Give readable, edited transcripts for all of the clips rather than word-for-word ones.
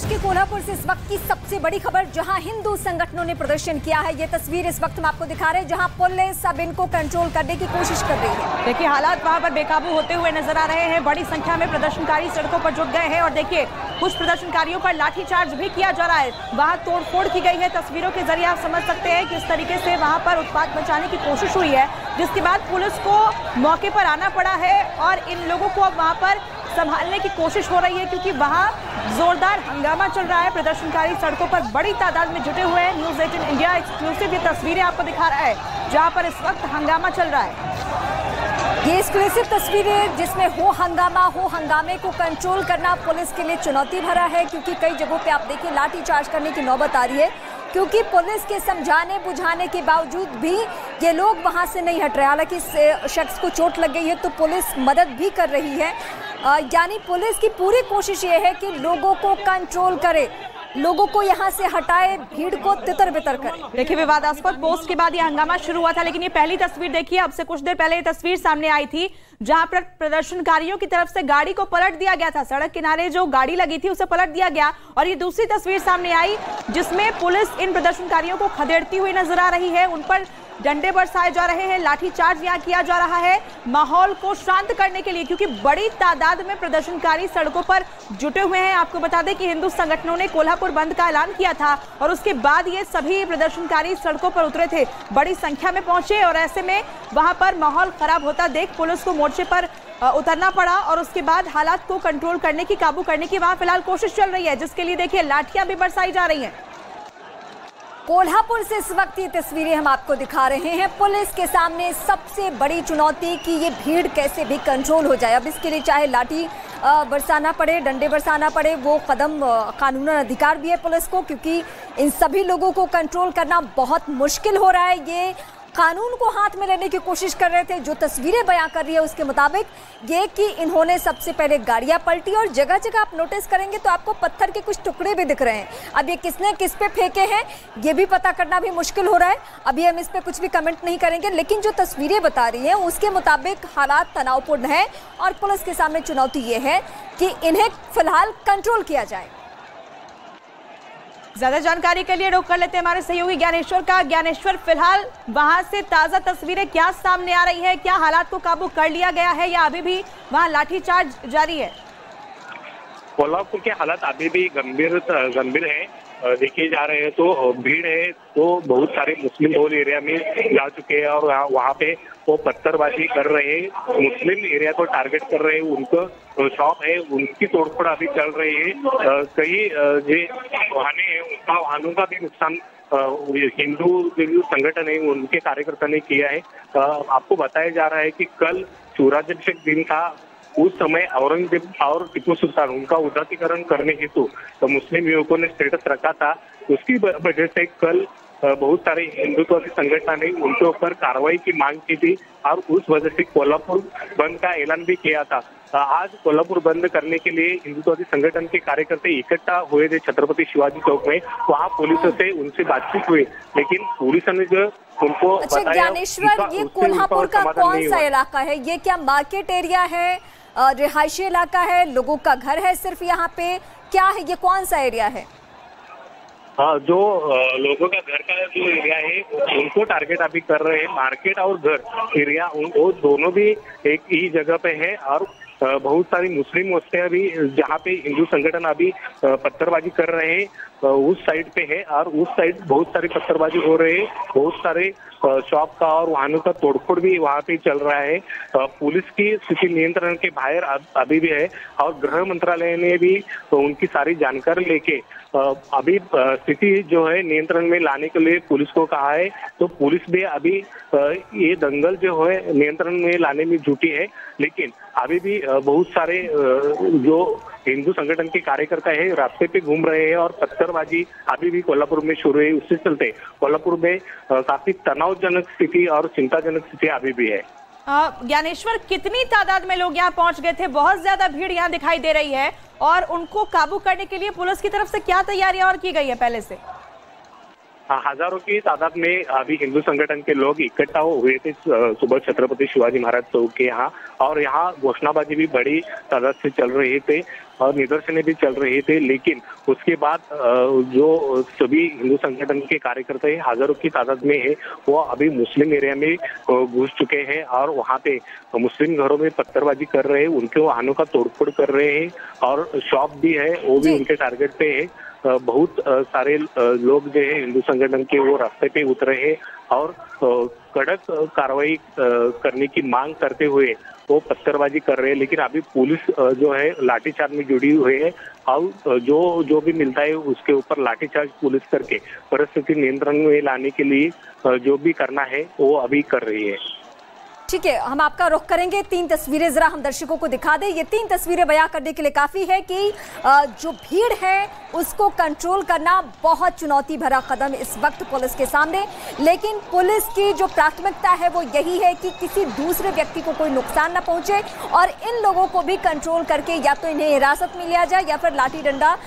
महाराष्ट्र के कोल्हापुर से इस वक्त की सबसे बड़ी खबर, जहां हिंदू संगठनों ने प्रदर्शन किया है। ये तस्वीर इस वक्त हम आपको दिखा रहे हैं, जहां पुलिस अब इनको कंट्रोल करने की कोशिश कर रही है। देखिए हालात वहां पर बेकाबू होते हुए नजर आ रहे हैं। बड़ी संख्या में प्रदर्शनकारी सड़कों पर जुट गए हैं और देखिए कुछ प्रदर्शनकारियों पर लाठीचार्ज भी किया जा रहा है। वहां तोड़फोड़ की गई है। तस्वीरों के जरिए आप समझ सकते हैं किस तरीके से वहां पर उत्पात मचाने की कोशिश हुई है, जिसके बाद पुलिस को मौके पर आना पड़ा है और इन लोगों को अब वहां पर संभालने की कोशिश हो रही है, क्योंकि वहां जोरदार हंगामा चल रहा है। प्रदर्शनकारी सड़कों पर बड़ी तादाद में जुटे हुए हैं। न्यूज़ 18 इंडिया एक्सक्लूसिव ये तस्वीरें आपको दिखा रहा है, जहां पर इस वक्त हंगामा चल रहा है। ये एक्सक्लूसिव तस्वीरें जिसमें हो हंगामे को कंट्रोल करना पुलिस के लिए चुनौती भरा है, क्योंकि कई जगहों पे आप देखिए लाठीचार्ज करने की नौबत आ रही है, क्योंकि पुलिस के समझाने बुझाने के बावजूद भी ये लोग वहां से नहीं हट रहे। हालांकि इस शख्स को चोट लग गई है तो पुलिस मदद भी कर रही है। यानी पुलिस की पूरी कोशिश ये है कि लोगों को कंट्रोल करे, लोगों को यहाँ से हटाए, भीड़ को तितर बितर करे। देखिए विवादास्पद पोस्ट के बाद ये हंगामा शुरू हुआ था, लेकिन ये पहली तस्वीर देखिए, अब से कुछ देर पहले ये तस्वीर सामने आई थी जहां पर प्रदर्शनकारियों की तरफ से गाड़ी को पलट दिया गया था। सड़क किनारे जो गाड़ी लगी थी उसे पलट दिया गया और ये दूसरी तस्वीर सामने आई जिसमें पुलिस इन प्रदर्शनकारियों को खदेड़ती हुई नजर आ रही है। उन पर डंडे बरसाए जा रहे हैं, लाठीचार्ज यहाँ किया जा रहा है माहौल को शांत करने के लिए, क्योंकि बड़ी तादाद में प्रदर्शनकारी सड़कों पर जुटे हुए हैं। आपको बता दें कि हिंदू संगठनों ने कोल्हापुर बंद का ऐलान किया था और उसके बाद ये सभी प्रदर्शनकारी सड़कों पर उतरे थे, बड़ी संख्या में पहुंचे और ऐसे में वहां पर माहौल खराब होता देख पुलिस को मोर्चे पर उतरना पड़ा और उसके बाद हालात को कंट्रोल करने की, काबू करने की वहां फिलहाल कोशिश चल रही है, जिसके लिए देखिए लाठियां भी बरसाई जा रही हैं। कोल्हापुर से इस वक्त ये तस्वीरें हम आपको दिखा रहे हैं। पुलिस के सामने सबसे बड़ी चुनौती कि ये भीड़ कैसे भी कंट्रोल हो जाए। अब इसके लिए चाहे लाठी बरसाना पड़े, डंडे बरसाना पड़े, वो कदम कानूनन अधिकार भी है पुलिस को, क्योंकि इन सभी लोगों को कंट्रोल करना बहुत मुश्किल हो रहा है। ये कानून को हाथ में लेने की कोशिश कर रहे थे। जो तस्वीरें बयां कर रही है उसके मुताबिक ये कि इन्होंने सबसे पहले गाड़ियां पलटी और जगह जगह आप नोटिस करेंगे तो आपको पत्थर के कुछ टुकड़े भी दिख रहे हैं। अब ये किसने किस पे फेंके हैं ये भी पता करना भी मुश्किल हो रहा है। अभी हम इस पे कुछ भी कमेंट नहीं करेंगे, लेकिन जो तस्वीरें बता रही हैं उसके मुताबिक हालात तनावपूर्ण है और पुलिस के सामने चुनौती ये है कि इन्हें फिलहाल कंट्रोल किया जाए। ज्यादा जानकारी के लिए रुख कर लेते हैं हमारे सहयोगी ज्ञानेश्वर का। ज्ञानेश्वर, फिलहाल वहां से ताजा तस्वीरें क्या सामने आ रही है? क्या हालात को काबू कर लिया गया है या अभी भी वहां लाठीचार्ज जारी है? कोल्हापुर के हालात अभी भी गंभीर है। देखे जा रहे हैं तो भीड़ है तो बहुत सारे मुस्लिम बहुल एरिया में जा चुके हैं और वहाँ पे वो पत्थरबाजी कर रहे हैं, मुस्लिम एरिया को टारगेट कर रहे हैं। उनको शॉप है उनकी तोड़फोड़ अभी चल रही है। कई जो वाहने हैं उनका वाहनों का भी नुकसान हिंदू संगठन है उनके कार्यकर्ता ने किया है। आपको बताया जा रहा है कि कल सूर्याभिषेक दिन था, उस समय औरंगजेब और टिप्पू सुल्तान उनका उदासीकरण करने हेतु तो मुस्लिम युवकों ने स्टेटस रखा था। उसकी वजह से कल बहुत सारे हिंदुत्ववादी संगठन ने उनके ऊपर कार्रवाई की मांग की थी और उस वजह से कोल्हापुर बंद का ऐलान भी किया था। आज कोल्हापुर बंद करने के लिए हिंदुत्ववादी संगठन के कार्यकर्ता इकट्ठा हुए थे छत्रपति शिवाजी चौक में। वहाँ पुलिस से उनसे बातचीत हुई, लेकिन पुलिस ने जो उनको बताया। ज्ञानेश्वर, ये कोल्हापुर का कौन सा इलाका है? ये क्या मार्केट एरिया है, रिहायशी इलाका है, लोगों का घर है सिर्फ यहाँ पे, क्या है ये, कौन सा एरिया है? हाँ, जो लोगों का घर का जो एरिया है उनको टारगेट अभी कर रहे हैं। मार्केट और घर एरिया वो दोनों भी एक ही जगह पे है और बहुत सारी मुस्लिम वस्तियां भी जहाँ पे हिंदू संगठन अभी पत्थरबाजी कर रहे हैं उस साइड पे है और उस साइड बहुत सारी पत्थरबाजी हो रही है। बहुत सारे शॉप का और वाहनों का तोड़फोड़ भी वहाँ पे चल रहा है। पुलिस की स्थिति नियंत्रण के बाहर अभी भी है और गृह मंत्रालय ने भी उनकी सारी जानकारी लेके अभी स्थिति जो है नियंत्रण में लाने के लिए पुलिस को कहा है। तो पुलिस भी अभी ये दंगल जो है नियंत्रण में लाने में जुटी है, लेकिन अभी भी बहुत सारे जो हिंदू संगठन के कार्यकर्ता है रास्ते पे घूम रहे हैं और पत्थरबाजी अभी भी कोल्हापुर में शुरू है। उससे चलते कोल्हापुर में काफी तनावजनक स्थिति और चिंताजनक स्थिति अभी भी है। ज्ञानेश्वर, कितनी तादाद में लोग यहाँ पहुंच गए थे? बहुत ज्यादा भीड़ यहाँ दिखाई दे रही है और उनको काबू करने के लिए पुलिस की तरफ से क्या तैयारियां और की गई है पहले से? हजारों की तादाद में अभी हिंदू संगठन के लोग इकट्ठा हुए थे सुबह छत्रपति शिवाजी महाराज चौक के यहाँ, और यहाँ घोषणाबाजी भी बड़ी तादाद से चल रही थे और निदर्शने भी चल रहे थे। लेकिन उसके बाद जो सभी हिंदू संगठन के कार्यकर्ता हजारों की तादाद में है, वो अभी मुस्लिम एरिया में घुस चुके हैं और वहाँ पे मुस्लिम घरों में पत्थरबाजी कर रहे हैं, उनके वाहनों का तोड़फोड़ कर रहे हैं और शॉप भी है वो भी उनके टारगेट पे है। बहुत सारे लोग जो है हिंदू संगठन के वो रास्ते पे उतरे हैं और कड़क कार्रवाई करने की मांग करते हुए वो पत्थरबाजी कर रहे हैं। लेकिन अभी पुलिस जो है लाठीचार्ज में जुड़ी हुई है और जो भी मिलता है उसके ऊपर लाठीचार्ज पुलिस करके परिस्थिति नियंत्रण में लाने के लिए जो भी करना है वो अभी कर रही है। ठीक है, हम आपका रुख करेंगे। 3 तस्वीरें जरा हम दर्शकों को दिखा दें। ये 3 तस्वीरें बयां करने के लिए काफी है कि जो भीड़ है उसको कंट्रोल करना बहुत चुनौती भरा कदम इस वक्त पुलिस के सामने। लेकिन पुलिस की जो प्राथमिकता है वो यही है कि किसी दूसरे व्यक्ति को कोई नुकसान न पहुंचे और इन लोगों को भी कंट्रोल करके या तो इन्हें हिरासत में लिया जाए या फिर लाठी डंडा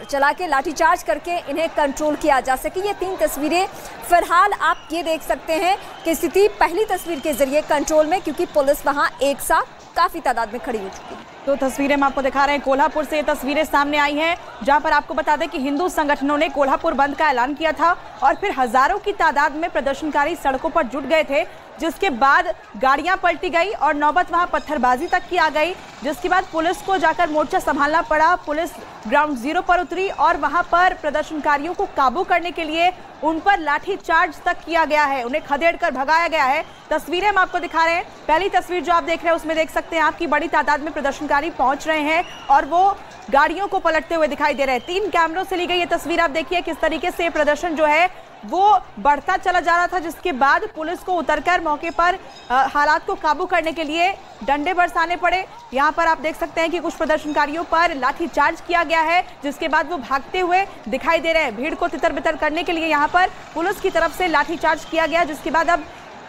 चला के लाठीचार्ज करके इन्हें कंट्रोल किया जा सके। ये 3 तस्वीरें फिलहाल आप ये देख सकते हैं कि स्थिति पहली तस्वीर के जरिए कंट्रोल में, क्योंकि पुलिस वहां एक साथ काफी तादाद में खड़ी हो चुकी है। तो तस्वीरें हम आपको दिखा रहे हैं, कोल्हापुर से ये तस्वीरें सामने आई हैं, जहां पर आपको बता दें कि हिंदू संगठनों ने कोल्हापुर बंद का ऐलान किया था और फिर हजारों की तादाद में प्रदर्शनकारी सड़कों पर जुट गए थे, जिसके बाद गाड़ियां पलटी गई और नौबत वहां पत्थरबाजी तक की आ गई, जिसके बाद पुलिस को जाकर मोर्चा संभालना पड़ा। पुलिस ग्राउंड जीरो पर उतरी और वहां पर प्रदर्शनकारियों को काबू करने के लिए उन पर लाठी चार्ज तक किया गया है, उन्हें खदेड़ कर भगाया गया है। तस्वीरें हम आपको दिखा रहे हैं। पहली तस्वीर जो आप देख रहे हैं उसमें देख सकते हैं आप कि बड़ी तादाद में प्रदर्शनकारी पहुंच रहे हैं और वो गाड़ियों को पलटते हुए दिखाई दे रहे हैं। 3 कैमरों से ली गई ये तस्वीर आप देखिए किस तरीके से प्रदर्शन जो है वो बढ़ता चला जा रहा था, जिसके बाद पुलिस को उतरकर मौके पर हालात को काबू करने के लिए डंडे बरसाने पड़े। यहाँ पर आप देख सकते हैं कि कुछ प्रदर्शनकारियों पर लाठीचार्ज किया गया है, जिसके बाद वो भागते हुए दिखाई दे रहे हैं। भीड़ को तितर-बितर करने के लिए यहाँ पर पुलिस की तरफ से लाठीचार्ज किया गया, जिसके बाद अब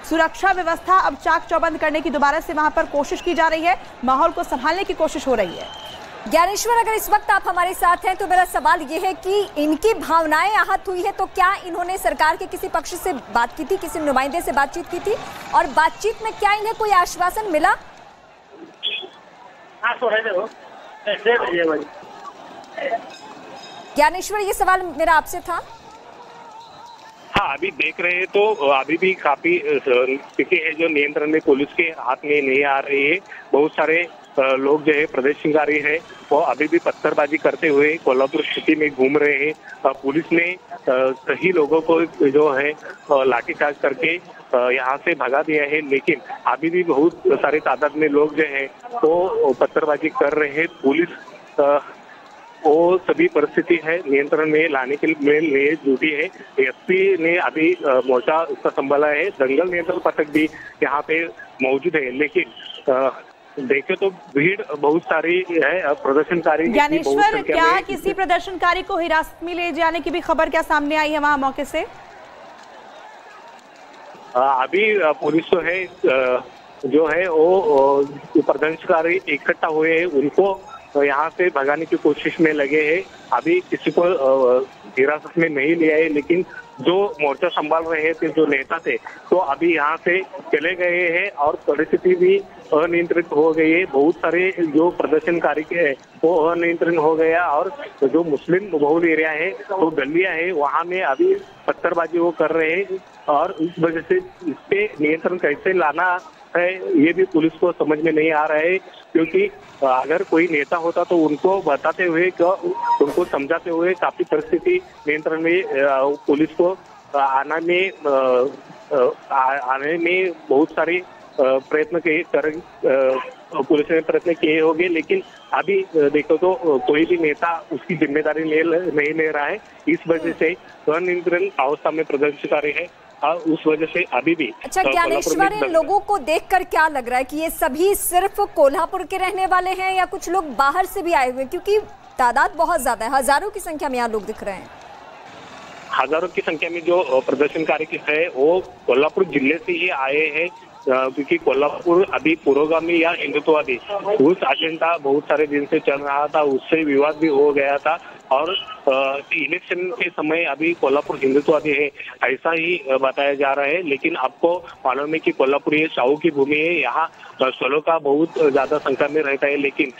सुरक्षा व्यवस्था अब चाक चौबंद करने की दोबारा से वहां पर कोशिश की जा रही है, माहौल को संभालने की कोशिश हो रही है। ज्ञानेश्वर, अगर इस वक्त आप हमारे साथ हैं तो मेरा सवाल ये है कि इनकी भावनाएं आहत हुई है, तो क्या इन्होंने सरकार के किसी पक्ष से बात की थी, किसी नुमाइंदे से बातचीत की थी और बातचीत में क्या इन्हें कोई आश्वासन मिला? ज्ञानेश्वर, ये सवाल मेरा आपसे था। हाँ, अभी देख रहे हैं तो अभी भी काफी स्थिति है जो नियंत्रण में पुलिस के हाथ में नहीं आ रही है। बहुत सारे लोग जो है प्रदर्शनकारी है वो अभी भी पत्थरबाजी करते हुए कोल्हापुर सिटी में घूम रहे हैं। पुलिस ने कई लोगों को जो है लाठीचार्ज करके यहाँ से भगा दिया है, लेकिन अभी भी बहुत सारे तादाद में लोग जो है वो पत्थरबाजी कर रहे हैं। पुलिस वो सभी परिस्थिति है नियंत्रण में लाने के लिए जुटी है। एसपी ने अभी मोर्चा उसका संभाला है, दंगल नियंत्रण पथक भी यहाँ पे मौजूद है, लेकिन देखे तो भीड़ बहुत सारी है। प्रदर्शनकारी ज्ञानेश्वर, क्या किसी प्रदर्शनकारी को हिरासत में ले जाने की भी खबर क्या सामने आई है वहां मौके से? अभी पुलिस जो है वो प्रदर्शनकारी इकट्ठा हुए हैं, उनको यहाँ से भगाने की कोशिश में लगे हैं। अभी किसी को हिरासत में नहीं लिया है, लेकिन जो मोर्चा संभाल रहे थे, जो नेता थे, तो अभी यहाँ से चले गए हैं और परिस्थिति भी अनियंत्रित हो गई है। बहुत सारे जो प्रदर्शनकारी के हैं वो अनियंत्रित हो गया और जो मुस्लिम बहुल एरिया है वो गलियां है वहाँ में अभी पत्थरबाजी वो कर रहे हैं और इस वजह से इस पे नियंत्रण कैसे लाना है ये भी पुलिस को समझ में नहीं आ रहा है, क्योंकि अगर कोई नेता होता तो उनको बताते हुए, उनको समझाते हुए काफी परिस्थिति नियंत्रण में पुलिस को आने में बहुत सारे प्रयत्न पुलिस ने प्रयत्न किए होंगे, लेकिन अभी देखो तो कोई भी नेता उसकी जिम्मेदारी नहीं ले रहा है। इस वजह से अनियंत्रित अवस्था में प्रदर्शनकारी है और उस वजह से अभी भी। अच्छा ज्ञानेश्वर, इन लोगों को देखकर क्या लग रहा है कि ये सभी सिर्फ कोल्हापुर के रहने वाले हैं या कुछ लोग बाहर से भी आए हुए हैं, क्योंकि तादाद बहुत ज्यादा है, हजारों की संख्या में यहाँ लोग दिख रहे हैं। हजारों की संख्या में जो प्रदर्शनकारी है वो कोल्हापुर जिले से ही आए हैं, क्योंकि कोल्हापुर अभी पुरोगामी या हिंदुत्ववादी उस एजेंडा बहुत सारे दिन से चल रहा था, उससे विवाद भी हो गया था। और इलेक्शन के समय अभी कोल्हापुर हिंदुत्ववादी है ऐसा ही बताया जा रहा है। लेकिन आपको मालूम है कि कोल्हापुर ये शाहू की भूमि है, यहाँ स्वलों का बहुत ज्यादा संख्या में रहता है, लेकिन